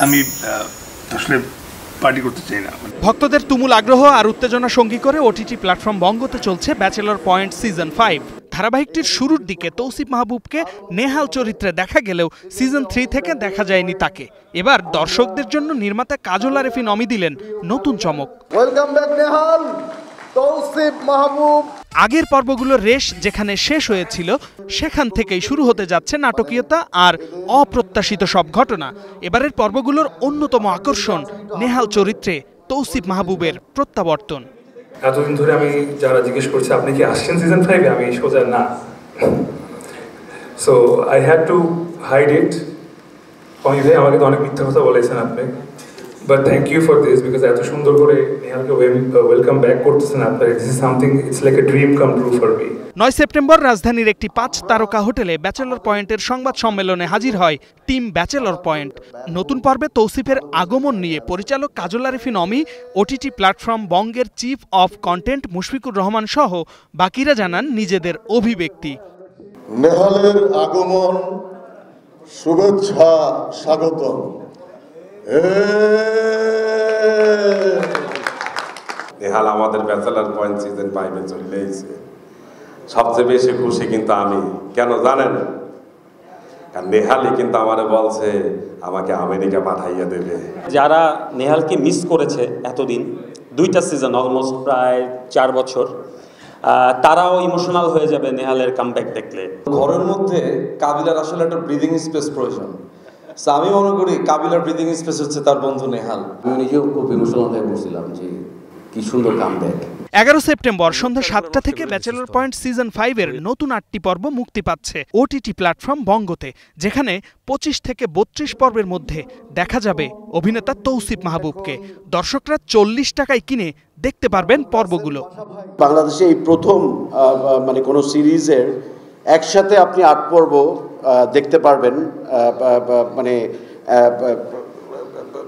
আমি আসলে পার্টি করতে চাই না। ভক্তদের তুমুল আগ্রহ আর উত্তেজনা সঙ্গী করে ওটিটি প্ল্যাটফর্ম বঙ্গতে চলছে ব্যাচেলর পয়েন্ট সিজন 5। ধারাবাহিকটির শুরুর দিকে তৌসিফ মাহবুবকে নেহাল চরিত্রে দেখা গেলেও সিজন 3 থেকে দেখা যায়নি তাকে। এবার দর্শকদের জন্য নির্মাতা কাজল আরেফিন অমি দিলেন নতুন চমক। ওয়েলকাম ব্যাক নেহাল, তৌসিফ মাহবুব। আগের পর্বগুলোর রেশ যেখানে শেষ হয়েছিল সেখান থেকেই শুরু হতে যাচ্ছে নাটকীয়তা আর অপ্রত্যাশিত সব ঘটনা। এবারের পর্বগুলোর অন্যতম আকর্ষণ নেহাল চরিত্রে তৌসিফ মাহবুবের প্রত্যাবর্তন। এতদিন ধরে আমি যারা জিজ্ঞেস করছে আপনি কি আসছেন সিজন 5-এ, আমি সোজা না। So I had to hide it. Omi ভাই আমাকে তো অনেক মিথ্যা কথা বলেছেন আপনি, but thank you for this, because এত সুন্দর করে নেহালকে ওয়েলকাম ব্যাক করতেছেন আপনারা। This is something, it's like a dream come true for me. 9 September রাজধানীর একটি 5 তারকা হোটেলে ব্যাচেলর পয়েন্টের সংবাদ সম্মেলনে হাজির হয় টিম ব্যাচেলর পয়েন্ট। নতুন পর্বে তৌসিফের আগমন নিয়ে পরিচালক কাজল আরেফিন অমি, ওটিটি প্ল্যাটফর্ম বঙ্গের chief of content Mushfiqur Rahman সহ বাকিরা জানান নিজেদের অভিব্যক্তি। নেহালের আগমন, শুভেচ্ছা, স্বাগতম। নেহাল আমাদের ব্যাচেলর পয়েন্ট সিজন 5-এ চলে এসেছে। সবচেয়ে বেশি খুশি কিন্তু আমি, কেন জানেন? কারণ নেহালই কিন্তু আমারে বলছে আমাকে আমেরিকা পাঠাইয়া দেবে। যারা নেহালকে মিস করেছে এতদিন, 2টা সিজন, অলমোস্ট প্রায় 4 বছর, তারাও ইমোশনাল হয়ে যাবে নেহালের কামব্যাক দেখলে। ঘরের মধ্যে কাবিলার আসলে একটা ব্রিদিং স্পেস প্রয়োজন। আমি মনে করি কাবিলার ব্রিদিং স্পেস হচ্ছে তার বন্ধু নেহাল। আমি নিজেও খুব ইমোশনাল হয়ে পড়ছিলাম যে কি সুন্দর কামব্যাক। 11 সেপ্টেম্বর সন্ধ্যা 7টা থেকে ব্যাচেলর পয়েন্ট সিজন 5-এর নতুন 8টি পর্ব মুক্তি পাচ্ছে ওটিটি প্ল্যাটফর্ম বঙ্গতে, যেখানে 25 থেকে 32 পর্বের মধ্যে দেখা যাবে অভিনেতা তৌসিফ মাহবুবকে। দর্শকরা 40 টাকায় কিনে দেখতে পারবেন পর্বগুলো। বাংলাদেশে এই প্রথম মানে কোনো সিরিজের একসাথে আপনি 8 পর্ব দেখতে পারবেন,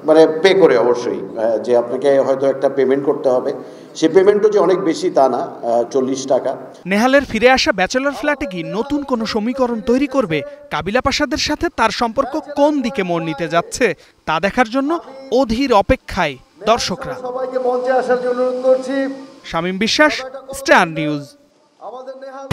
মানে পে করে। অবশ্যই যে আপনাকে হয়তো একটা পেমেন্ট করতে হবে, সে পেমেন্টও যে অনেক বেশি তা না, 40 টাকা। নেহালের ফিরে আসা ব্যাচেলর ফ্ল্যাটে কি নতুন কোনো সমীকরণ তৈরি করবে? কাবিলা পাশাদের সাথে তার সম্পর্ক কোন দিকে মোড় নিতে যাচ্ছে তা দেখার জন্য অধীর অপেক্ষায় দর্শকরা। সবাইকে মঞ্চে আসার জন্য অনুরোধ করছি। শামীম বিশ্বাস, স্টার নিউজ। আমাদের নেহাল